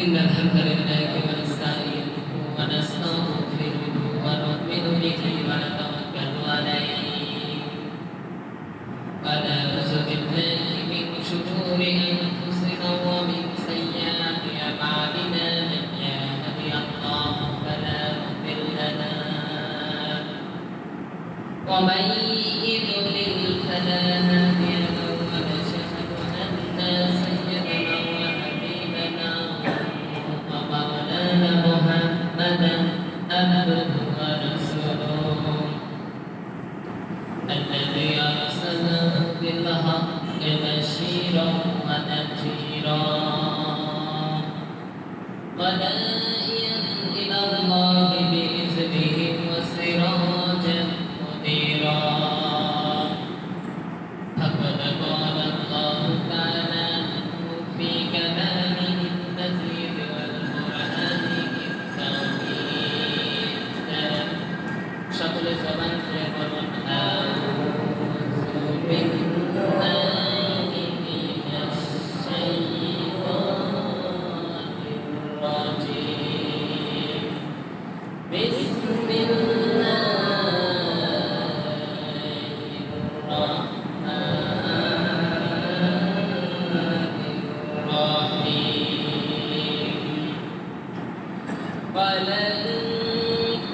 إن الحمد لله ونستعينه ونستغفره ونؤمن به ونتوكل عليه ونعوذ بالله من شرور أنفسنا ومن سيئات أعمالنا من يهده الله فلا مضل له ومن يضلل فلا هادي له ونشهد أن سيدنا وحبيبنا ومولانا محمدا عبده ورسوله الذي أرسله بالحق بشيرا ونذيرا وداعيا إلى الله بإذنه وسراجا منيرا فقد قال الله تعالى في كلامه المجيد والقرآنه الحكيم شكل زمان يقولون أعوذ بالله من الشيطان الرجيم بسم الله ولن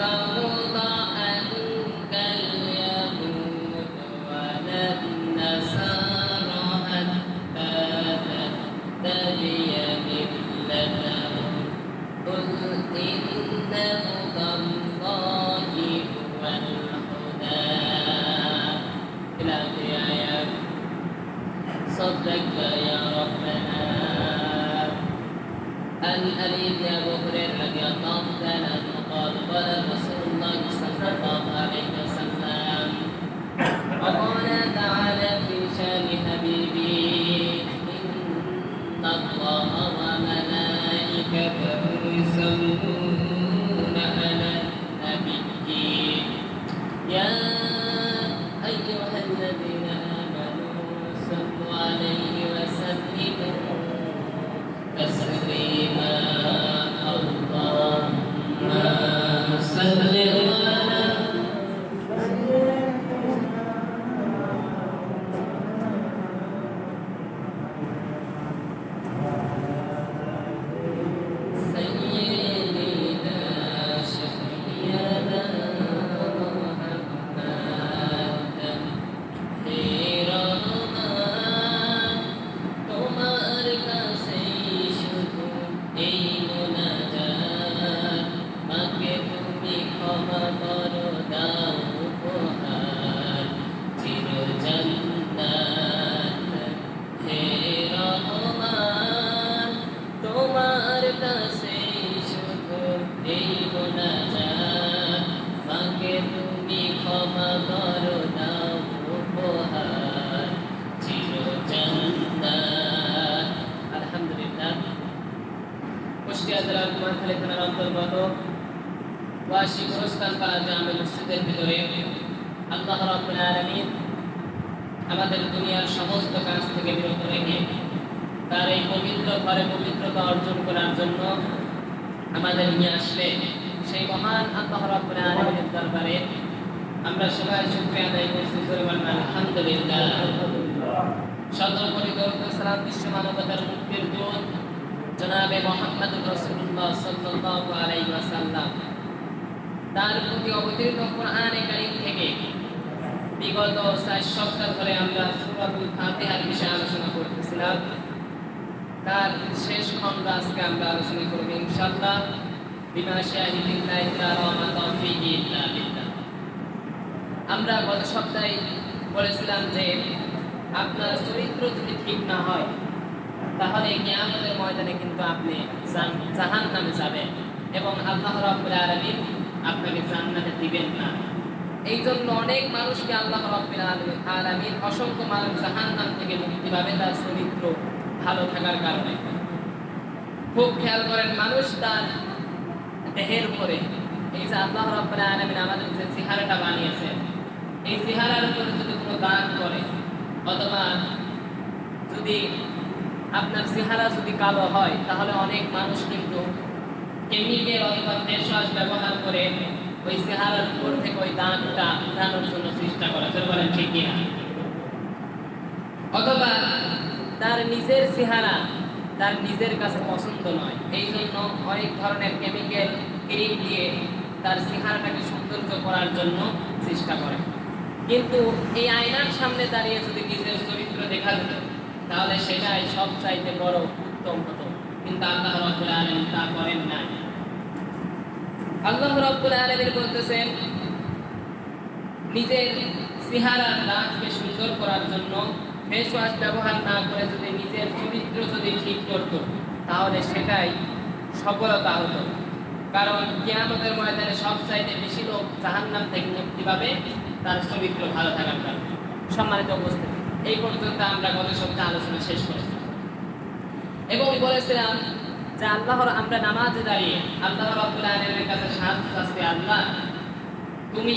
ترضى عنك اليهود ولا النصارى حتى تتبع ملتهم قل إن هدى الله هو الهدى إلى آخر آيات صدقت يا ربنا. عن علي بن ابي هريره رضي الله تعالى عنه قال قال رسول الله صلى الله عليه وسلم وقال تعالى في شان حبيبي ان الله وملائكته يصلون على النبي يا ايها الذين امنوا صلوا عليه وسلموا تسليما اللهم صل على سيدنا شفيعنا محمد خير তোমার কাছে শুধু এই মোনাজাত মাকে তুমি ক্ষমা করো দাও উপহার চির জান্নাত হে রহমান তোমার কাছে শুধু এই মোনাজাত মাকে তুমি ক্ষমা করো দাও উপহার চির জান্নাত। আলহামদুলিল্লাহ। কুষ্টিয়া জেলার কুমারখালী থানার অন্তর্গত ওয়াশি গোরস্তান পাড়া জামে মসজিদের ভিতরে আল্লাহ রাব্বুল আলামিন আমাদের দুনিয়ার সমস্ত কাজ থেকে বিরত রেখে তার এই পবিত্র ঘরে পবিত্রতা অর্জন করার জন্য আমাদের নিয়ে আসলে সেই মহান আল্লাহ রাব্বুল আলামিনের দরবারে আমরা সবাই শুকরিয়া আদায় করছি। আলহামদুলিল্লাহ। সর্বোপরি দরুদ ও সালাম বিশ্ব মানবতার মুক্তির দূত জনাবে মুহাম্মদুর রাসূলুল্লাহ সাল্লাল্লাহু আলাইহি ওয়াসাল্লাম তার প্রতি অবতীর্ণ কোরআনে কারীম থেকে বিগত 4 সপ্তাহ ধরে আমরা সূরাতুল ফাতিহার বিষয়ে আলোচনা করতেছিলাম। তার শেষ খণ্ড আজকে আমরা আলোচনা করব ইনশাআল্লাহ বিমা শাহিদিল্লাহি তাআলা ওয়া তাওফীকি ইল্লা বিল্লাহ। আমরা গত সপ্তাহে বলেছিলাম যে আপনার চরিত্র যদি ঠিক না হয় তাহলে কিয়ামতের ময়দানে কিন্তু আপনি জাহান্নামে যাবেন এবং আল্লাহ রাব্বুল আলামিন আপনাকে জান্নাতে দিবেন না। এই জন্য অনেক মানুষকে আল্লাহ রাব্বুল আলামিন অসংখ্য মানুষ জাহান্নাম থেকে মুক্তি পাবে তার চরিত্র ভালো থাকার কারণে। খুব খেয়াল করেন মানুষ তার দেহের উপরে এই যে আল্লাহ রাব্বুল আলামিন আমাদের যে চেহারাটা বানিয়েছে এই চেহারার উপরে যদি কোনো দাগ করে অথবা যদি আপনার চেহারা যদি কালো হয় তাহলে অনেক মানুষ কিন্তু কেমিক্যাল অথবা ফেস ওয়াশ ব্যবহার করে ওই চেহারার উপর থেকে ওই দাগটা উঠানোর জন্য চেষ্টা করে, বলেন ঠিক কিনা? অথবা তার নিজের চেহারা তার নিজের কাছে পছন্দ নয়, এই জন্য অনেক ধরনের কেমিক্যাল ক্রিম দিয়ে তার চেহারাটাকে সৌন্দর্য করার জন্য চেষ্টা করে। কিন্তু এই আয়নার সামনে দাঁড়িয়ে যদি নিজের চরিত্র দেখা যেত তাহলে সেটাই সবচাইতে বড় উত্তম হতো, কিন্তু আল্লাহ রাব্বুল আলামিন তা করেন না। আল্লাহ রাব্বুল আলামিন বলতেছেন নিজের চেহারার দাগকে সুন্দর করার জন্য ফেস ওয়াশ ব্যবহার না করে যদি নিজের চরিত্র যদি ঠিক করত তাহলে সেটাই সফলতা হতো। কারণ কিয়ামতের ময়দানে সবচাইতে বেশি লোক জাহান্নাম থেকে মুক্তি পাবে তার চরিত্র ভালো থাকার কারণে। সম্মানিত উপস্থিতি, এই পর্যন্ত আমরা গত সপ্তাহে আলোচনা শেষ করেছি এবং বলেছিলাম যে আমরা নামাজে দাঁড়িয়ে আল্লাহ রাব্বুল আলামিনের কাছে সাহায্য চাচ্ছি, আল্লাহ তুমি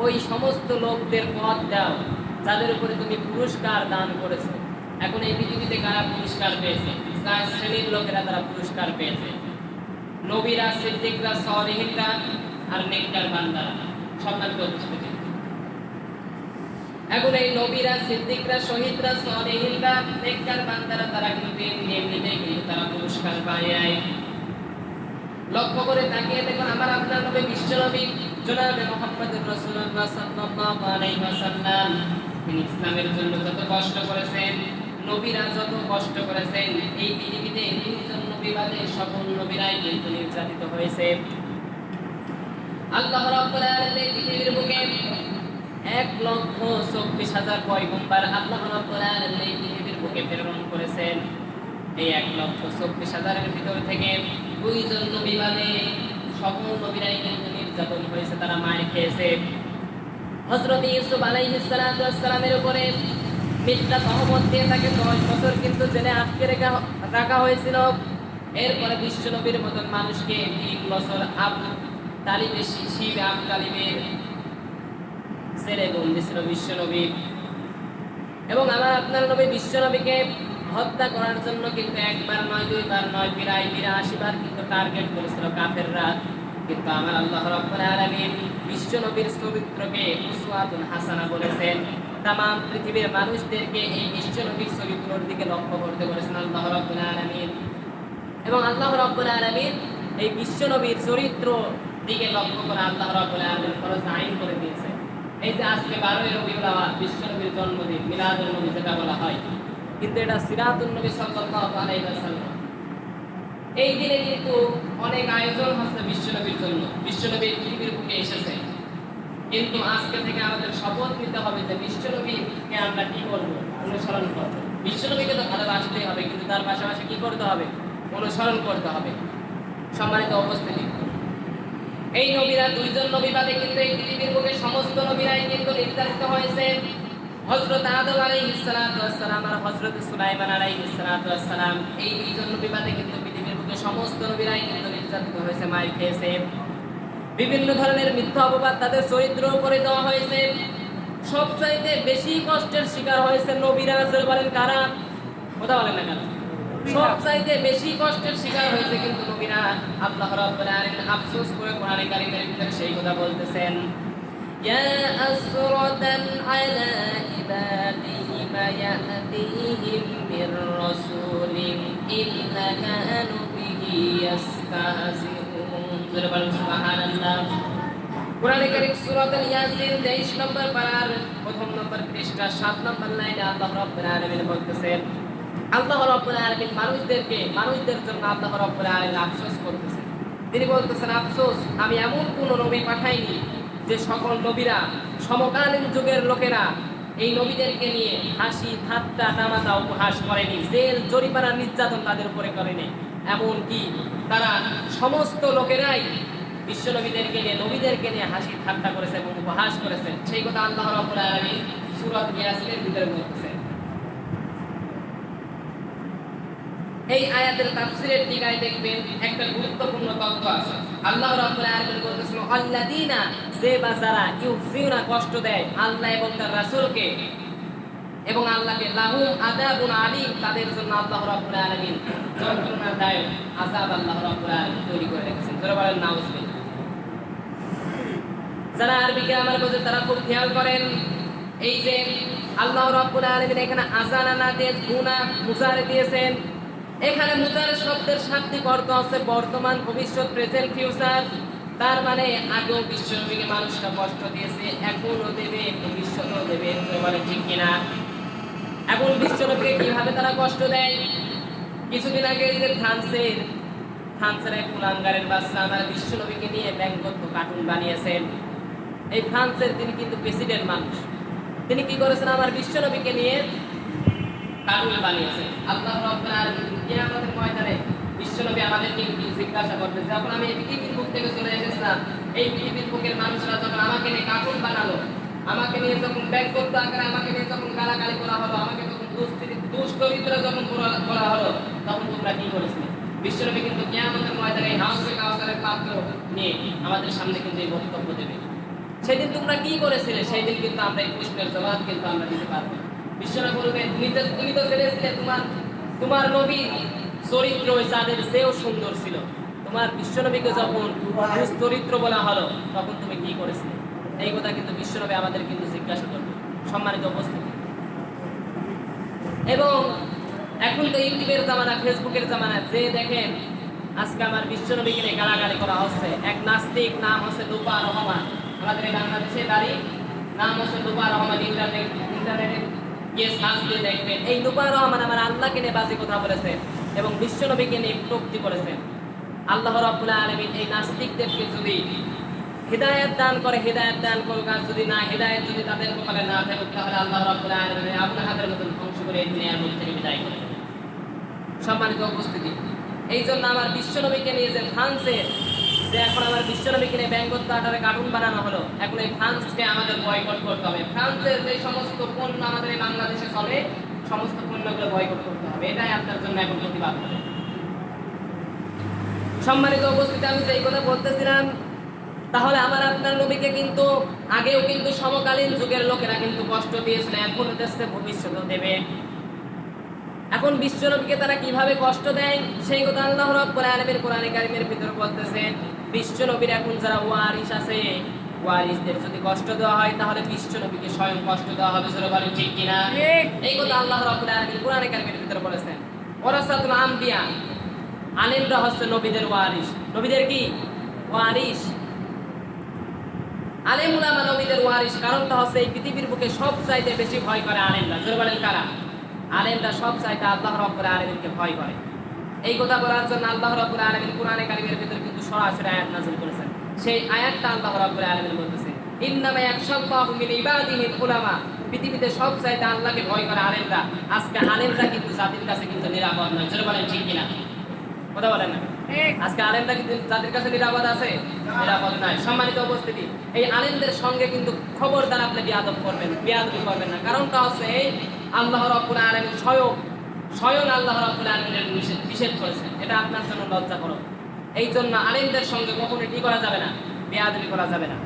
ওই সমস্ত লোকদের পথ দাও যাদের উপরে তুমি পুরস্কার দান করেছো। এখন এই পৃথিবীতে কারা পুরস্কার পেয়েছে? 4 শ্রেণীর লোকেরা তারা পুরস্কার পেয়েছে, নবীরা, সিদ্দিকরা, সালেহিনরা আর নেককার বান্দারা। সম্মানিত উপস্থিতি, এখন এই নবীরা, সিদ্দিকরা, শহীদরা, সালেহিনরা, নেককার বান্দারা তারা কিন্তু এমনিতেই কিন্তু তারা পুরস্কার পায়। লক্ষ্য করে তাকিয়ে দেখুন আমার আপনার নবী বিশ্বনবী জনাবে মুহাম্মদুর রাসূলুল্লাহ সাল্লাল্লাহু আলাইহি ওয়াসাল্লাম তিনি ইসলামের জন্য যত কষ্ট করেছেন, নবীরা যত কষ্ট করেছেন, এই পৃথিবীতে তিনজন নবী বাদে সকল নবীরাই কিন্তু নির্যাতিত হয়েছে। আল্লাহ রাব্বুল আলামিন পৃথিবীর বুকে 1,24,000 পয়গম্বর আল্লাহ রাব্বুল আলামিন পৃথিবীর বুকে প্রেরণ করেছেন। এই 1,24,000 এর ভিতর থেকে 2 জন নবী বাদে সকল নবীরাই কিন্তু নির্যাতন হয়েছে, তারা মার খেয়েছে। হযরত ইউসুফ আলাইহিস সালাতু ওয়াস সালামের উপরে মিথ্যা তহমত দিয়ে তাকে 10 বছর কিন্তু জেলে আটকে রাখা হয়েছিল। এরপরে বিশ্ব নবীর মতন মানুষকে 3 বছর আবু তালিবের শিশির আবু তালিবের ছেলে বন্দী ছিল বিশ্ব নবী। এবং আমার আপনার নবী বিশ্ব নবীকে হত্যা করার জন্য কিন্তু একবার নয়, দুইবার নয়, প্রায় 82 বার কিন্তু টার্গেট করেছিল কাফেররা। কিন্তু আমার আল্লাহ রাব্বুল আলামিন বিশ্ব নবীর চরিত্রকে উসওয়াতুন হাসানা বলেছেন। तमाम পৃথিবীর মানুষদেরকে এই বিশ্ব নবীর চরিত্রের দিকে লক্ষ্য করতে বলেছেন আল্লাহ রাব্বুল আলামিন। এবং আল্লাহ রাব্বুল আলামিন এই বিশ্ব নবীর চরিত্র দিকে লক্ষ্য করে আল্লাহ রাব্বুল আলামিন ফরজ আইন করে দিয়েছে। এই যে আজকে 12 রবিউল আওয়াল বিশ্ব নবীর জন্মদিন, মিলাদুন নবী যেটা বলা হয়, কিন্তু এটা সিরাতুন নবী সাল্লাল্লাহু আলাইহি ওয়াসাল্লাম। এই দিনে কিন্তু অনেক আয়োজন হচ্ছে বিশ্বনবীর জন্য, বিশ্বনবী পৃথিবীর বুকে এসেছে। কিন্তু আজকে থেকে আমাদের শপথ নিতে হবে যে বিশ্বনবীকে আমরা কি করব? অনুসরণ করব। বিশ্বনবীকে তো ভালোবাসতেই হবে, কিন্তু তার পাশাপাশি কি করতে হবে? অনুসরণ করতে হবে। সম্মানিত উপস্থিতি, এই নবীরা 2 জন নবী বাদে কিন্তু এই পৃথিবীর বুকে সমস্ত নবীরাই কিন্তু নির্যাতিত হয়েছে। হযরত আদম আলাইহিস সালাতু ওয়াস সালাম আর হযরত সুলাইমান আলাইহিস সালাতু ওয়াস সালাম, এই 2 জন নবী বাদে কিন্তু পৃথিবীর বুকে সমস্ত নবীরাই কিন্তু নির্যাতিত হয়েছে, মার খেয়েছে। বিভিন্ন ধরনের মিথ্যা অপবাদ তাদের চরিত্রের উপরে দেওয়া হয়েছে। সবচাইতে বেশি কষ্টের শিকার হয়েছে নবীরা। বলেন কারা? কথা বলেন না কেন? সবচাইতে বেশি কষ্টের শিকার হয়েছে কিন্তু নবীরা। আল্লাহ রাব্বুল আলামিন আফসোস করে কোরআনে কারীমের ভিতরে সেই কথা বলতেছেন, ইয়া আসরাতান আলা ইবাদিহি মা ইয়াতিহিম মির রাসূলিন ইল্লা কানু বিহি ইস্তাহজিউন। সুবহানাল্লাহ। কোরআনে কারীম সূরাতুল ইয়াসিন 23 নম্বর পারার 1 নম্বর পৃষ্ঠা 7 নম্বর লাইনে আল্লাহ রাব্বুল আলামিন বলতেছেন, আল্লাহ রাব্বুল আলামিন মানুষদের জন্য আল্লাহ রাব্বুল আলামিন আফসোস করতেছেন। তিনি বলতেছেন, আফসোস, আমি এমন কোন নবী পাঠাইনি যে সকল নবীরা সমকালীন যুগের লোকেরা এই নবীদেরকে নিয়ে হাসি ঠাট্টা তামাশা উপহাস করেনি, জেল জরিমানা নির্যাতন তাদের উপরে করেনি। এমন কি তারা সমস্ত লোকেরাই বিশ্ব নবীদেরকে নিয়ে হাসি ঠাট্টা করেছে এবং উপহাস করেছেন। সেই কথা আল্লাহ রাব্বুল আলামিন সূরা ইয়াসিনের ভিতরে বলতেছেন। এই আয়াতের তাফসীরের দিকায় দেখবেন একটা গুরুত্বপূর্ণ তথ্য আছে। আল্লাহ রাব্বুল আলামিন বলতেছেন, আল্লাযীনা, যে বা যারা ইউযিউনা কষ্ট দেয় আল্লাহ এবং তার রাসূলকে, এবং আল্লাহকে লাহুম আযাবুন আলীম, তাদের জন্য আল্লাহ রাব্বুল আলামিন যন্ত্রণাদায়ক আযাব আল্লাহ রাব্বুল আলামিন তৈরি করে রেখেছেন। যারা বলেন নাউজুবিল্লাহ। যারা আরবি গ্রামার বোঝে তারা খুব খেয়াল করেন, এই যে আল্লাহ রাব্বুল আলামিন এখানে আযানা না দিয়ে গুনা মুজারে দিয়েছেন। এখানে মুজারে শব্দের শাব্দিক অর্থ আছে বর্তমান, ভবিষ্যৎ, প্রেজেন্ট, ফিউচার। তার মানে আগেও বিশ্বনবীকে মানুষরা কষ্ট দিয়েছে, এখনো দেবে, ভবিষ্যতেও দেবে। বলে ঠিক কিনা? এখন বিশ্বনবীকে কিভাবে তারা কষ্ট দেয়? কিছুদিন আগে এই যে ফ্রান্সের এক কুলাঙ্গারের বাচ্চা আমার বিশ্বনবীকে নিয়ে ব্যঙ্গত্ব কার্টুন বানিয়েছেন। এই ফ্রান্সের তিনি কিন্তু প্রেসিডেন্ট মানুষ, তিনি কি করেছেন? আমার বিশ্বনবীকে নিয়ে কার্টুন বানিয়েছেন। আল্লাহ রাব্বুল আলামিন কিয়ামতের ময়দানে বিশ্বনবী আমাদেরকে জিজ্ঞাসা করবেন, যখন আমি এই পৃথিবীর বুক থেকে চলে এসেছিলাম, এই পৃথিবীর বুকের মানুষরা যখন আমাকে নিয়ে কার্টুন বানালো, আমাকে নিয়ে যখন ব্যঙ্গত্ব আকারে আমাকে নিয়ে যখন গালাগালি করা হলো, আমাকে যখন দুশ্চরিত্র যখন করা হলো, তখন তোমরা কি করেছিলে? বিশ্বনবী কিন্তু কিয়ামতের ময়দানে হাউজে কাউসারের পাত্র নিয়ে আমাদের সামনে কিন্তু এই বক্তব্য দেবে। সেদিন তোমরা কি করেছিলে? সেই দিন কিন্তু আমরা এই প্রশ্নের জবাব কিন্তু আমরা দিতে পারবো। বিশ্বনবী বলবে, তুমি তো জেনেছিলে তোমার নবী চরিত্র যাদের চেয়েও সুন্দর ছিল। তোমার বিশ্বনবীকে যখন চরিত্র বলা হলো, তখন তুমি কি করেছিলে? এই কথা কিন্তু বিশ্বনবী আমাদের কিন্তু জিজ্ঞাসা করবে। সম্মানিত উপস্থিতি, এবং এখন তো ইউটিউবের জামানা, ফেসবুকের জামানা, যে দেখেন আজকে আমার বিশ্বনবীকে নিয়ে গালাগালি করা হচ্ছে। এক নাস্তিক, নাম হচ্ছে লুপা রহমান, আমাদের এই বাংলাদেশে বাড়ি, নাম হচ্ছে লুপা রহমান। ইন্টারনেটে গিয়ে সার্চ দিয়ে দেখবেন, এই লুপা রহমান আমার আল্লাহকে নিয়ে বাজে কথা বলেছে এবং বিশ্বনবীকে নিয়ে কটূক্তি করেছেন। আল্লাহ রাব্বুল আলামিন এই নাস্তিকদেরকে যদি হিদায়াত দান করে, হিদায়াত দান করুক, আর যদি না হিদায়াত যদি তাদের কপালে না থাকে, তাহলে আল্লাহ রাব্বুল আলামিন আপনার হাতের মতন ধ্বংস করে এই দুনিয়ার মধ্যে থেকে বিদায় করে দেবেন। সম্মানিত উপস্থিতি, এই জন্য আমার বিশ্বনবীকে নিয়ে যে ফ্রান্সের যে এখন আমার বিশ্বনবীকে নিয়ে ব্যঙ্গত্ব আকারে কার্টুন বানানো হলো, এখন এই ফ্রান্সকে আমাদের বয়কট করতে হবে। ফ্রান্সের যে সমস্ত পণ্য আমাদের এই বাংলাদেশে চলে, সমস্ত পণ্যগুলো বয়কট করতে হবে। এটাই আপনার জন্য এখন প্রতিবাদ হবে। সম্মানিত উপস্থিতি, আমি যে কথা বলতেছিলাম, তাহলে আমার আপনার নবীকে কিন্তু আগেও কিন্তু সমকালীন যুগের লোকেরা কিন্তু কষ্ট দিয়েছিল, এখনো দিচ্ছে, ভবিষ্যতেও দেবে। এখন বিশ্বনবীকে তারা কিভাবে কষ্ট দেয় সেই কথা আল্লাহ রাব্বুল আলামিন কোরআনে কারীমের ভিতর বলতেছেন। বিশ্বনবীর এখন যারা ওয়ারিস আছে, ওয়ারিসদের যদি কষ্ট দেওয়া হয়, তাহলে বিশ্বনবীকে স্বয়ং কষ্ট দেওয়া হবে। জোরে বলেন ঠিক কিনা? এই কথা আল্লাহ রাব্বুল আলামিন কোরআনে কারীমের ভিতর বলেছেন। ওয়ারাসাতুল আম্বিয়া, আলেমরা হচ্ছে নবীদের ওয়ারিস। নবীদের কি ওয়ারিস? আলেম উলামা নবীদের ওয়ারিস। কারণটা হচ্ছে এই পৃথিবীর বুকে সব চাইতে বেশি ভয় করে আলেমরা। জোরে বলেন কারা? আলেমরা সব চাইতে আল্লাহ রাব্বুল আলামিনকে ভয় করে। এই কথা বলার জন্য আল্লাহ রাব্বুল আলামিন কোরআনে কারীমের ভিতর কিন্তু সরাসরি আয়াত নাযিল করেছেন। সেই আয়াতটা আল্লাহ রাব্বুল আলামিন বলতেছেন, ইন্নামা ইয়াখশাল্লাহু মিন ইবাদিহিল উলামা। পৃথিবীতে সব চাইতে আল্লাহকে ভয় করে আলেমরা। আজকে আলেমরা কিন্তু জাতির কাছে কিন্তু নিরাপদ নয়। জোরে বলেন ঠিক কিনা? কথা বলেন না? আজকে আলেমরা কিন্তু জাতির কাছে নিরাপদ আছে? নিরাপদ নয়। সম্মানিত উপস্থিতি, এই আলেমদের সঙ্গে কিন্তু খবরদার আপনি বিয়াদব করবেন, বিয়াদবি করবেন না। কারণটা হচ্ছে এই আল্লাহ রাব্বুল আলামিন স্বয়ং আল্লাহ রাব্বুল আলামিন নিষেধ করেছেন। এটা আপনার জন্য লজ্জা করো। এই জন্য আলেমদের সঙ্গে কখনো কি করা যাবে না? বিয়াদবি করা যাবে না।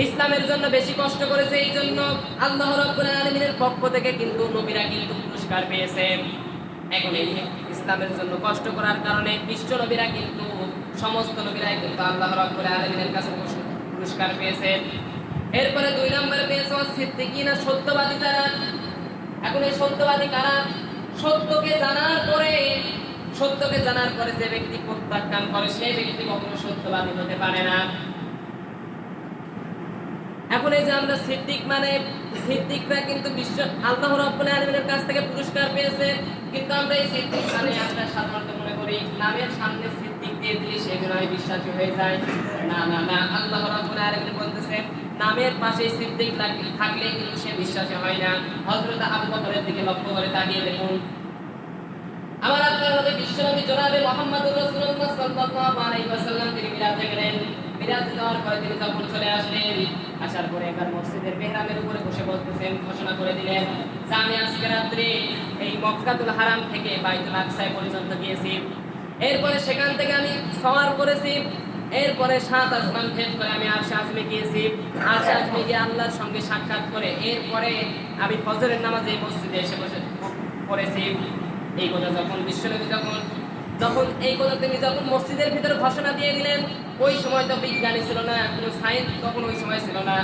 ইসলামের জন্য বেশি কষ্ট করেছে, এই জন্য আল্লাহ রাব্বুল আলামিনের পক্ষ থেকে কিন্তু নবীরা কিন্তু পুরস্কার পেয়েছে। এখন এই ইসলামের জন্য কষ্ট করার কারণে বিশ্ব নবীরা কিন্তু সমস্ত নবীরাই কিন্তু আল্লাহ রাব্বুল আলামিনের কাছে পুরস্কার পেয়েছে। এরপরে 2 নম্বরে পেয়েছে সিদ্দিকিনা, সত্যবাদী যারা। এখন এই সত্যবাদী কারা? সত্যকে জানার পরে যে ব্যক্তি প্রত্যাখ্যান করে, সেই ব্যক্তি কখনো সত্যবাদী হতে পারে না। এখন এই যে আমরা সিদ্দিকরা কিন্তু আল্লাহ রাব্বুল আলামিনের কাছ থেকে পুরস্কার পেয়েছে, কিন্তু আমরা এই সিদ্দিক মানে আমরা সাধারণত মনে করি নামের সামনে সিদ্দিক দিয়ে দিলে সে গুনাহে বিশ্বাসী হয়ে যায়। না না না, আল্লাহ রাব্বুল আলামিন বলতেছেন নামের পাশে সিদ্দিক থাকলে কিন্তু সে বিশ্বাসী হয় না। হযরত আবু বকরের দিকে লক্ষ্য করে তাকিয়ে দেখুন। আমার আপনার মধ্যে বিশ্বনবী জনাবে মুহাম্মদুর রাসূলুল্লাহ সাল্লাল্লাহু আলাইহি ওয়াসাল্লাম তিনি মিরাজে গেলেন। মিরাজে যাওয়ার পরে তিনি যখন চলে আসলেন, আসার পরে একবার মসজিদের মেহরাবের উপরে বসে বলতেছেন, ঘোষণা করে দিলেন যে আমি আজকে রাত্রে এই মক্কাতুল হারাম থেকে বাইতুল আকসা পর্যন্ত গিয়েছি। এরপরে সেখান থেকে আমি সওয়ার করেছি, এরপরে 7 আসমান ভেদ করে আমি আরশে আযমে গিয়েছি। আরশে আযমে গিয়ে আল্লাহর সঙ্গে সাক্ষাৎ করে এরপরে আমি ফজরের নামাজে এই মসজিদে এসে বসে পড়েছি। এই কথা যখন বিশ্বনবী যখন এই কথা তিনি যখন মসজিদের ভিতরে ঘোষণা দিয়ে দিলেন, ওই সময় তো বিজ্ঞানী ছিল না, কোনো সায়েন্স তখন ওই সময় ছিল না।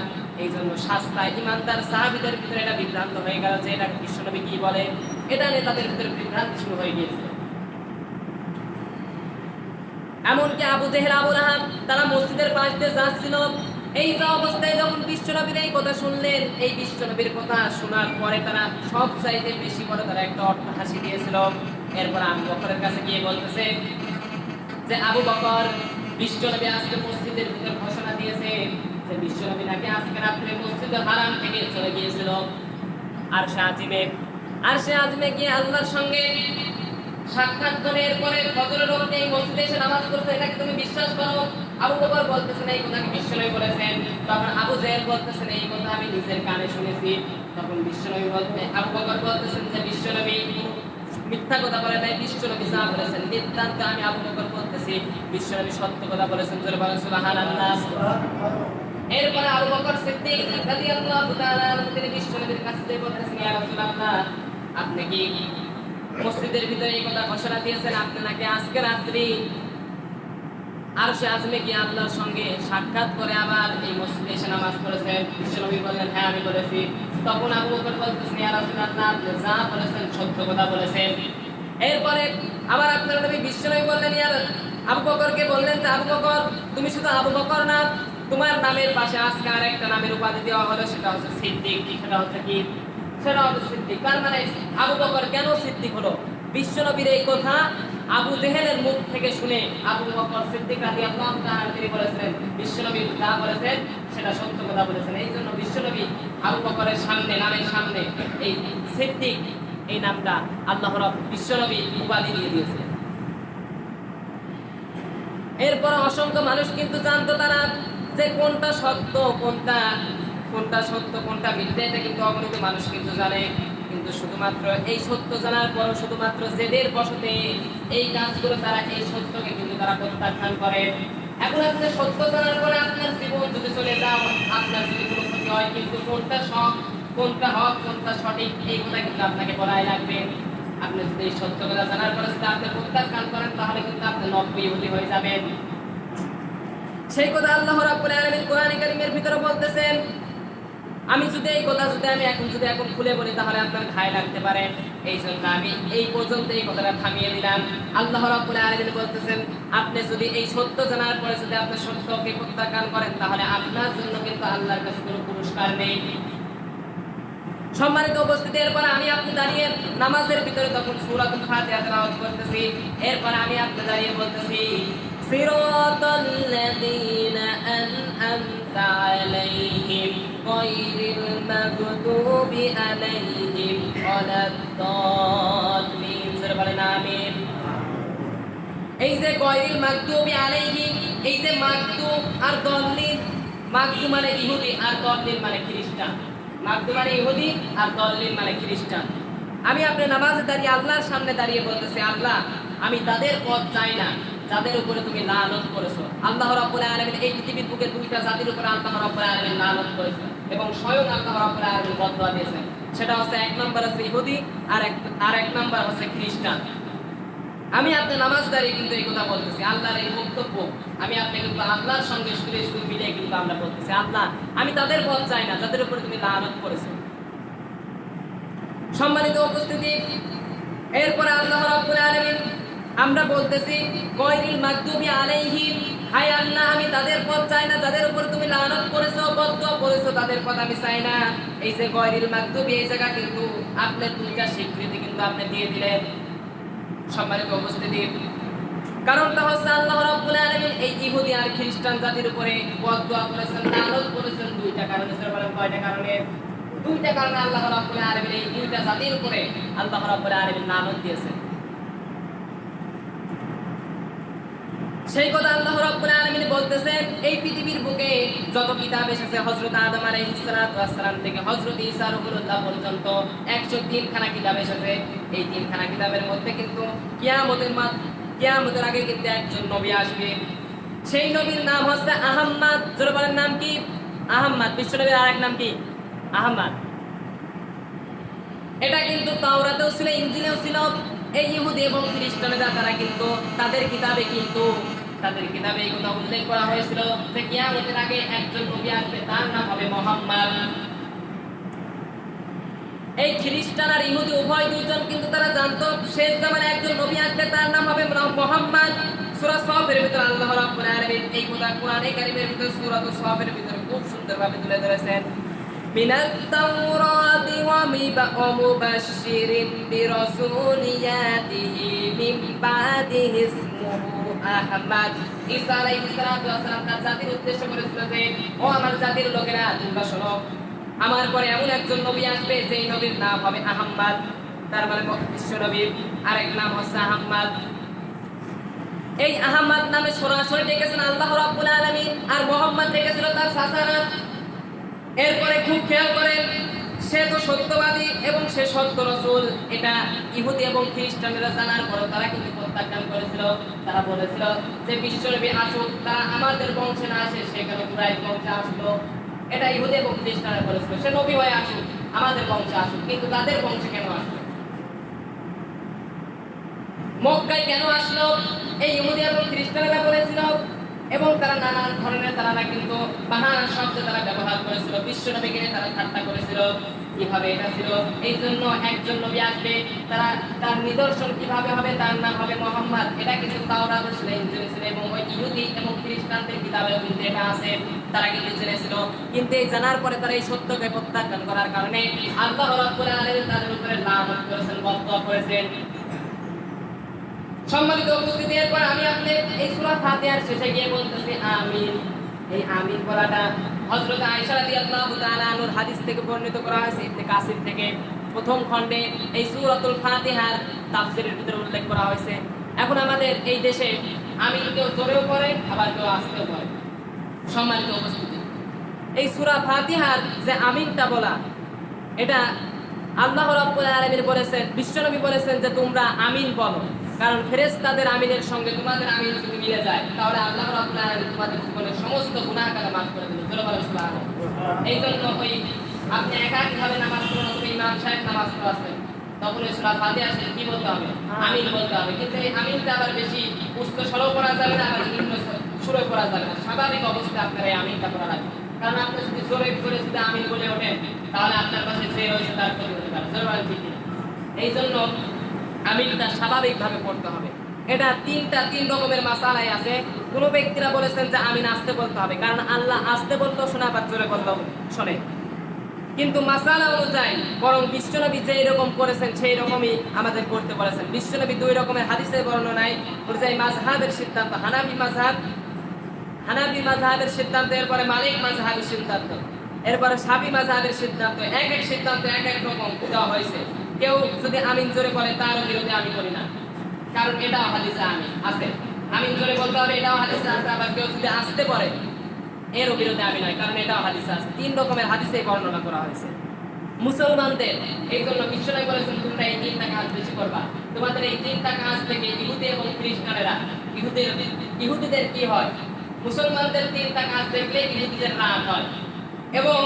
এই জন্য শাস্তা ইমানদার সাহাবীদের ভিতরে এটা বিভ্রান্ত হয়ে গেল যে এটা বিশ্বনবী কি বলে, এটা নিয়ে তাদের ভিতরে বিভ্রান্তি শুরু হয়ে গিয়েছিল। এমনকি আবু জেহেল, আবু লাহাব তারা মসজিদের পাশ দিয়ে যাচ্ছিল। এই যে অবস্থায় যখন বিশ্বনবীর এই কথা শুনলেন, এই বিশ্বনবীর কথা শোনার পরে তারা সব চাইতে বেশি করে তারা একটা অট্টহাসি দিয়েছিল। এরপর আবু বকরের কাছে গিয়ে বলতেছে যে আবু বকর, বিশ্বনবী আজকে মসজিদের ভিতরে ঘোষণা দিয়েছে যে বিশ্বনবী নাকি আজকে রাত্রে মসজিদে হারাম থেকে চলে গিয়েছিল আরশে আযমে গিয়ে আল্লাহর সঙ্গে সাক্ষাৎ করে এরপরে ফজরের ওয়াক্তে এই মসজিদে এসে নামাজ পড়ছে, এটাকে তুমি বিশ্বাস করো? আবু বকর বলতেছেন এই কথা বিশ্বনবী বলেছেন। তখন আবু জেহেল বলতেছেন এই কথা আমি নিজের কানে শুনেছি। তখন আবু বকর বলতেছেন যে বিশ্বনবী মিথ্যা কথা বলে নাই, বিশ্বনবী যা বলেছেন নিতান্ত আমি আবু বকর বলতেছি বিশ্বনবী সত্য কথা বলেছেন। জোরে বলেন সুবহানাল্লাহ। এরপরে আবু বকর সিদ্দিক রাদিয়াল্লাহু তাআলা তিনি বিশ্বনবীর কাছে যেয়ে বলতেছেন ইয়া রাসূলুল্লাহ, আপনি কি মসজিদের ভিতরে এই কথা ঘোষণা দিয়েছেন আপনি নাকি আজকে রাত্রি আরশে আযমে গিয়ে আল্লাহর সঙ্গে সাক্ষাৎ করে আবার এই মসজিদে এসে নামাজ পড়েছেন? বিশ্বনবী বললেন হ্যাঁ আমি বলেছি। তখন আবু বকর বলতেছেন ইয়া রাসূলুল্লাহ, আপনি যা বলেছেন সত্য কথা বলেছেন। এরপরে আবার আপনার নবী বিশ্বনবী বললেন আবু বকরকে বললেন যে আবু বকর, তুমি শুধু আবু বকর না, তোমার নামের পাশে আজকে আরেকটা নামের উপাধি দেওয়া হলো, সেটা হচ্ছে সিদ্দিক। সেটা হচ্ছে কি? সেটা হচ্ছে সিদ্দিক। তার মানে আবু বকর কেন সিদ্দিক হলো? বিশ্বনবীর এই কথা আবু জেহেলের মুখ থেকে শুনে আবু বকর সিদ্দিক রাদিয়াল্লাহু তাআলা তিনি বলেছেন বিশ্বনবী যা বলেছেন সেটা সত্য কথা বলেছেন। এই জন্য বিশ্বনবী আবু বকরের সামনে নামের সামনে এই সিদ্দিক এই নামটা আল্লাহ রাব্বুল বিশ্বনবী উপাধি দিয়ে দিয়েছেন। এরপর অসংখ্য মানুষ কিন্তু জানতো তারা যে কোনটা সত্য কোনটা মিথ্যা, এটা কিন্তু অগণিত মানুষ কিন্তু জানে। কিন্তু শুধুমাত্র এই সত্য জানার পরও শুধুমাত্র জেদের বশতে এই কাজগুলো তারা এই সত্যকে কিন্তু তারা প্রত্যাখ্যান করে। এখন আপনি সত্য জানার পরে আপনার জীবন যদি চলে যাও, আপনার যদি কোনো ক্ষতি হয়, কিন্তু কোনটা সৎ কোনটা হক কোনটা সঠিক এই কথা কিন্তু আপনাকে বলাই লাগবে। আপনি যদি এই সত্য কথা জানার পরে যদি আপনি প্রত্যাখ্যান করেন তাহলে কিন্তু আপনি নব্বই ইহুদি হয়ে যাবেন। সেই কথা আল্লাহ রাব্বুল আলামিন কোরআনে কারীমের ভিতরে বলতেছেন। আমি এখন খুলে বলি তাহলে আপনার ঘায়ে লাগতে পারে, এই জন্য আমি এই পর্যন্ত এই কথাটা থামিয়ে দিলাম। আল্লাহ রাব্বুল আলামিন বলতেছেন আপনি যদি এই সত্য জানার পরে যদি আপনি সত্যকে প্রত্যাখ্যান করেন তাহলে আপনার জন্য কিন্তু আল্লাহর কাছে কোনো পুরস্কার নেই। সম্মানিত উপস্থিতি, এরপর আমি আপনি দাঁড়িয়ে নামাজের ভিতরে তখন সূরাতুল ফাতিহা তেলাওয়াত করতেছি। এরপর আমি আপনি দাঁড়িয়ে বলতেছি সিরাতাল্লাযীনা আন'আমতা আলাইহিম গায়রিল মাগদুবি আলাইহিম ওয়ালাদ-দাল্লিন। সূরা বলেন আমিন। এই যে গায়রিল মাগদুবি আলাইহিম, এই যে মাগদুব আর দাল্লিন, মাগদুব মানে ইহুদি আর দাল্লিন মানে খ্রিস্টান। মাগদুব মানে ইহুদি আর দাল্লিন মানে খ্রিস্টান। আমি আপনি নামাজে দাঁড়িয়ে আল্লাহর সামনে দাঁড়িয়ে বলতেছি আল্লাহ আমি তাদের পথ চাই না যাদের উপরে তুমি লানত করেছো। আল্লাহ রাব্বুল আলামিন এই পৃথিবীর বুকে দুইটা জাতির উপরে আল্লাহ রাব্বুল আলামিন লানত করেছেন এবং স্বয়ং আল্লাহ রাব্বুল আলামিন বদয়া দিয়েছেন। সেটা হচ্ছে এক নাম্বার হচ্ছে ইহুদি আর এক নাম্বার হচ্ছে খ্রিস্টান। আমি আপনি নামাজ দাঁড়িয়ে কিন্তু এই কথা বলতেছি, আল্লাহর এই বক্তব্য আমি আপনি কিন্তু আল্লাহর সঙ্গে সুরে সুর মিলিয়ে কিন্তু আমরা বলতেছি আল্লাহ আমি তাদের পথ চাই না যাদের উপরে তুমি লানত করেছো। সম্মানিত উপস্থিতি, এরপরে আল্লাহ রাব্বুল আলামিন আমরা বলতেছি গায়রিল মাগদুবি আলাইহিম, হায় আল্লাহ আমি তাদের পথ চাই না যাদের উপর তুমি লানত করেছো বদদুয়া করেছো, তাদের পথ আমি চাই না। এই যে গায়রিল মাগদুবি এই জায়গা কিন্তু আপনি দুইটা স্বীকৃতি কিন্তু আপনি দিয়ে দিলেন। সম্মানিত উপস্থিতি, কারণটা হচ্ছে আল্লাহ রাব্বুল আলামিন এই ইহুদি আর খ্রিস্টান জাতির উপরে বদদুয়া করেছেন, লানত করেছেন দুইটা কারণে। বলেন কয়টা কারণে? দুইটা কারণে আল্লাহ রাব্বুল আলামিন এই দুইটা জাতির উপরে আল্লাহ রাব্বুল আলামিন লানত দিয়েছেন। সেই কথা আল্লাহ রাব্বুল আলামিন বলতেছেন এই পৃথিবীর বুকে যত কিতাব এসেছে হযরত আদম আলাইহিস সালাম থেকে হযরত ঈসা রুহুল্লাহ পর্যন্ত 103 খানা কিতাব এসেছে। এই 3 খানা কিতাবের মধ্যে কিন্তু কিয়ামতের আগে কিন্তু একজন নবী আসবে। সেই নবীর নাম হচ্ছে আহম্মদ। জোরে বলেন নাম কি? আহম্মদ। বিশ্বনবীর আরেক নাম কি? আহম্মদ। এটা কিন্তু তাওরাতেও ছিল, ইনজিলেও ছিল। এই ইহুদি এবং খ্রিস্টানেরা তারা কিন্তু তাদের কিতাবে এই কথা উল্লেখ করা হয়েছিল যে কিয়ামতের আগে একজন নবী আসবে, তার নাম হবে মুহাম্মদ। এই খ্রিস্টান আর ইহুদি উভয় দুইজন কিন্তু তারা জানতো শেষ জামানে একজন নবী আসবে, তার নাম হবে মুহাম্মদ। সূরা সফের ভিতরে আল্লাহ রাব্বুল আলামিন এই কথা কোরআনে কারীমের ভিতরে সূরা সফের ভিতরে খুব সুন্দরভাবে তুলে ধরেছেন। মিনাত তাওরাতি ওয়া মুবাশশিরিন বিরাসূলি ইয়াতিহি মিন বাদিহি ইসমুহু আহমদ। ঈসা আলাইহিস সালাতু ওয়াস সালাম তার জাতির উদ্দেশ্য করেছিল যে, ও আমার জাতির লোকেরা, তোমরা শোনো, আমার পরে এমন একজন নবী আসবে যেই নবীর নাম হবে আহমদ। তার মানে বিশ্ব নবীর আরেক নাম হচ্ছে আহমদ। এই আহমদ নামে সরাসরি ডেকেছেন আল্লাহ রাব্বুল আলামিন, আর মুহাম্মদ ডেকেছিল তার চাচা নাম। এরপরে খুব খেয়াল করেন, সে তো সত্যবাদী এবং সে সত্য রাসূল। এটা ইহুদি এবং খ্রিস্টানেরা জানার পর তারা কিন্তু প্রত্যাখ্যান করেছিল। তারা বলেছিল যে বিশ্বনবী আসুক, তারা আমাদের বংশে না আসে, সে কেন কুরাইশ বংশে আসলো। এটা ইহুদি এবং খ্রিস্টানরা বলেছিল সে নবী হয়ে আসুক, আমাদের বংশে আসুক। কিন্তু তাদের বংশে কেন আসলো? মক্কায় কেন আসলো? এই ইহুদি এবং খ্রিস্টানেরা বলেছিল, এবং তারা নানান ধরনের তারা কিন্তু বাহানা শব্দ তারা ব্যবহার করেছিল, বিশ্বনবীকে নিয়ে তারা ঠাট্টা করেছিল। কিভাবে এটা ছিল? এই জন্য একজন নবী আসবে, তারা তার নিদর্শন কিভাবে হবে, তার নাম হবে মুহাম্মদ। এটা কিন্তু তাওরাতে ছিল, ইনজিলে ছিল, এবং ওই ইহুদি এবং খ্রিস্টানদের কিতাবেও কিন্তু এটা আছে, তারা কিন্তু জেনেছিল। কিন্তু এই জানার পরে তারা এই সত্যকে প্রত্যাখ্যান করার কারণে আল্লাহ রাব্বুল আলামিন তাদের উপরে লানত করেছেন, বদদোয়া করেছেন। সম্মানিত উপস্থিতি, এরপর আমি আপনি এই সূরা ফাতিহার শেষে গিয়ে বলতেছি আমিন। এই আমিন বলাটা হযরত আয়েশা রাদিয়াল্লাহু তাআলা আনহার হাদিস থেকে বর্ণিত করা হয়েছে, ইবনে কাসির থেকে প্রথম খণ্ডে এই সূরাতুল ফাতিহার তাফসীরের ভিতরে উল্লেখ করা হয়েছে। এখন আমাদের এই দেশে আমিন কেউ জোরেও পড়ে, আবার কেউ আস্তেও পড়ে। সম্মানিত উপস্থিতি, এই সূরা ফাতিহার যে আমিনটা বলা, এটা আল্লাহ রাব্বুল আলামিন বলেছেন, বিশ্বনবী বলেছেন যে তোমরা আমিন বলো, কারণ ফেরেশতাদের আমিনের সঙ্গে তোমাদের আমিন যদি মিলে যায় তাহলে আল্লাহ রাব্বুল আলামিন তোমাদের জীবনের সমস্ত গুনাহ কাটা মাফ করে দেবেন। জোরে সুবহানাল্লাহ। এই জন্য ওই আপনি একাকীভাবে নামাজ পড়েন অথবা ইমাম সাহেব নামাজ পড়াচ্ছেন, তখন এই সূরা ফাতিহা শেষে কি বলতে হবে? আমিন বলতে হবে। কিন্তু এই আমিনটা আবার বেশি উচ্চ স্বরেও পড়া যাবে না, আবার নিম্ন সুরে পড়া যাবে না। স্বাভাবিক অবস্থায় আপনার এই আমিনটা পড়া লাগবে, কারণ আপনি যদি জোরে জোরে যদি আমিন বলে ওঠেন তাহলে আপনার পাশে যে রয়েছে তার ক্ষতি হতে পারে। জোরে বলেন ঠিক কিনা? এই জন্য আমিনটা স্বাভাবিকভাবে পড়তে হবে। এটা তিন রকমের মাসালাই আছে। কোন ব্যক্তিরা বলেছেন যে আমিন আস্তে বলতে হবে, কারণ আল্লাহ আস্তে বলতেও শোনে, আবার জোরে বলতেও শোনে। কিন্তু মাসালা অনুযায়ী বরং বিশ্বনবী যেই রকম করেছেন সেই রকমই আমাদের করতে বলেছেন। বিশ্বনবী দুই রকমের হাদিসের বর্ণনায় অনুযায়ী মাযহাবের সিদ্ধান্ত, হানাফি মাযহাবের সিদ্ধান্ত, এরপরে মালিক মাযহাবের সিদ্ধান্ত, এরপরে শাফি মাযহাবের সিদ্ধান্ত, এক এক সিদ্ধান্ত এক এক রকম দেওয়া হয়েছে। কেউ যদি আমিন জোরে বলে তার বিরুদ্ধে আমি করি না, কারণ এটাও হাদিসে আমিন আছে, আমিন জোরে বলতে হবে, এটাও হাদিসে আছে। আবার কেউ যদি আসতে পারে এর বিরুদ্ধে আমি নয়, কারণ এটাও হাদিসে আছে। তিন রকমের হাদিসে বর্ণনা করা হয়েছে মুসলমানদের। এই জন্য বিশ্বনবী বলেছেন তোমরা এই তিনটা কাজ বেশি করবা। তোমাদের এই তিনটা কাজ থেকে ইহুদি এবং খ্রিস্টানেরা, ইহুদিদের কি হয়? মুসলমানদের তিনটা কাজ দেখলে ইহুদিদের রাগ হয়, এবং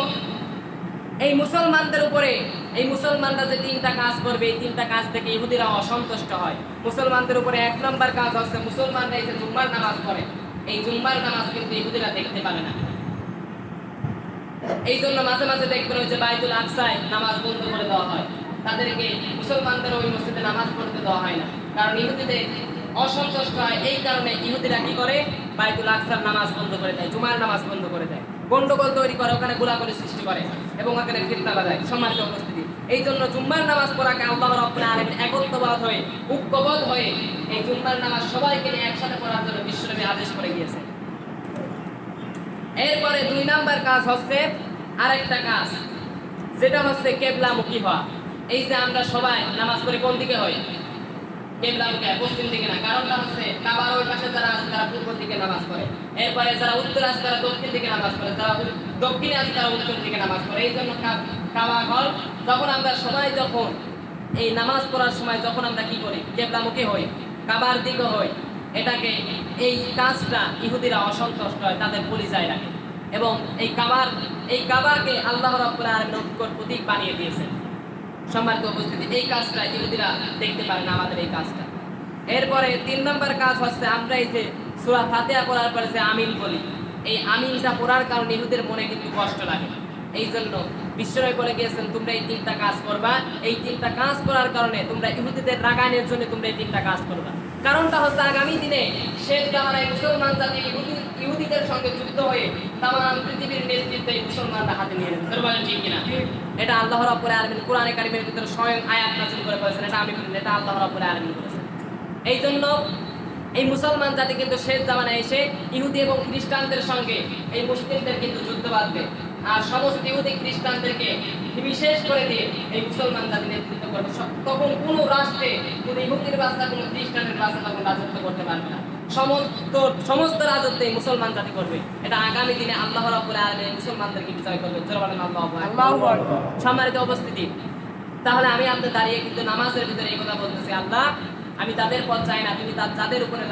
এই মুসলমানদের উপরে এই মুসলমানরা যে তিনটা কাজ করবে এই তিনটা কাজ থেকে ইহুদিরা অসন্তুষ্ট হয়। মুসলমানদের উপরে এক নম্বর কাজ হচ্ছে মুসলমানরা এই যে জুম্মার নামাজ পড়ে, এই জুম্মার নামাজ কিন্তু ইহুদিরা দেখতে পাবে না। এই জন্য মাঝে মাঝে দেখবেন ওই যে বাইতুল আকসায় নামাজ বন্ধ করে দেওয়া হয়, তাদেরকে মুসলমানদের ওই মসজিদে নামাজ পড়তে দেওয়া হয় না, কারণ ইহুদিদের অসন্তুষ্ট হয়। এই কারণে ইহুদিরা কি করে? বাইতুল আকসার নামাজ বন্ধ করে দেয়, জুমার নামাজ বন্ধ করে দেয়, গন্ডগোল তৈরি করে, ওখানে গোলাগুলি সৃষ্টি করে এবং ওখানে ফিতনা লাগায়। সম্মানিত উপস্থিতি, এই জন্য জুম্মার নামাজ পড়াকে আল্লাহ রাব্বুল আলামিন একত্ববাদ হয়ে, ঐক্যবদ্ধ হয়ে এই জুম্মার নামাজ সবাইকে নিয়ে একসাথে পড়ার জন্য বিশ্বনবী আদেশ করে গিয়েছে। এরপরে দুই নাম্বার কাজ হচ্ছে আরেকটা কাজ, যেটা হচ্ছে কিবলামুখী হওয়া। এই যে আমরা সবাই নামাজ পড়ে কোন দিকে হই? কিবলামুখী, পশ্চিম দিকে না। কারণটা হচ্ছে কাবার ওই পাশে যারা আছে তারা পূর্ব দিকে নামাজ পড়ে, এরপরে যারা উত্তর আছে তারা দক্ষিণ দিকে নামাজ পড়ে, যারা দক্ষিণে আছে তারা উত্তর দিকে নামাজ পড়ে। এই জন্য কাবা ঘর যখন আমরা সবাই যখন এই নামাজ পড়ার সময় যখন আমরা কি করি? কিবলামুখী হই, কাবার দিকে হই, এটাকে এই কাজটা ইহুদিরা অসন্তুষ্ট হয়, তাদের পরিচয় রাখে এবং এই কাবাকে আল্লাহ রাব্বুল আলামিন প্রতীক বানিয়ে দিয়েছেন। সম্মানিত উপস্থিতি, এই কাজটা ইহুদিরা দেখতে পারে না, আমাদের এই কাজটা। এরপরে 3 নম্বর কাজ হচ্ছে আমরা এই যে সূরা ফাতিহা পড়ার পরে যে আমিন বলি, এই আমিনটা পড়ার কারণে ইহুদের মনে কিন্তু কষ্ট লাগে। এই জন্য বিশ্বনবী বলে গিয়েছেন তোমরা এই 3টা কাজ করবা, এই 3টা কাজ করার কারণে তোমরা ইহুদিদের রাগানোর জন্য তোমরা এই 3টা কাজ করবা। কারণটা হচ্ছে আগামী দিনে শেষ জামানায় মুসলমান জাতি ইহুদিদের সঙ্গে যুদ্ধ হয়ে তামাম পৃথিবীর নেতৃত্ব এই মুসলমানরা হাতে নিয়ে নেবে। বলেন ঠিক কিনা? এটা আল্লাহ রাব্বুল আলামিন কোরআনে কারীমের ভিতরে স্বয়ং আয়াত নাযিল করে বলেছেন, এটা আমি বলিনি, এটা আল্লাহ রাব্বুল আলামিন বলেছেন। এই জন্য এই মুসলমান জাতি কিন্তু শেষ জামানায় এসে ইহুদি এবং খ্রিস্টানদের সঙ্গে এই মুসলিমদের কিন্তু যুদ্ধ বাঁধবে, আর সমস্ত ইহুদি খ্রিস্টানদেরকে বিশেষ করে দিয়ে এই মুসলমান জাতি নেতৃত্ব করবে। তখন কোন রাষ্ট্রে কোন ইহুদির বাচ্চা কোন খ্রিস্টানের বাচ্চা তখন রাজত্ব করতে পারবে না, সমস্ত রাজত্ব এই মুসলমান জাতি করবে। এটা আগামী দিনে আল্লাহ রাব্বুল আলামিন মুসলমানদেরকে বিজয় করবে। আল্লাহু আকবার। সম্মানিত উপস্থিতি, তাহলে আমি আপনাদের দাঁড়িয়ে কিন্তু নামাজের ভিতরে এই কথা বলতেছি, আল্লাহ আমি তাদের পথ চাই না, তুমি যাদের উপরে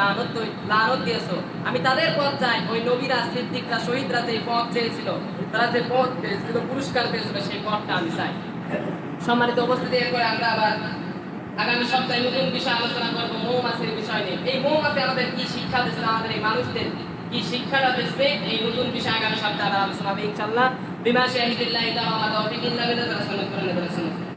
লানত দিয়েছো আমি তাদের পথ চাই। ওই নবীরা, সিদ্দিকরা, শহীদরা যে পথ চেয়েছিল, তারা যে পথ পেয়েছিল, পুরস্কার পেয়েছিল, সেই পথটা আমি চাই। সম্মানিত উপস্থিতি, এরপরে আমরা আবার আগামী সপ্তাহে নতুন বিষয় আলোচনা করবো, মৌমাছির বিষয় নিয়ে। এই মৌমাছি আমাদের কি শিক্ষা দিচ্ছে, আমাদের এই মানুষদের কি শিক্ষাটা দিচ্ছে, এই নতুন বিষয় আগামী সপ্তাহে আলোচনা হবে ইনশাআল্লাহ। বিমা শাহিদিল্লাহি তাআলা ওয়া তাওফিকিল্লাহি ওয়া রাসূলুল্লাহি।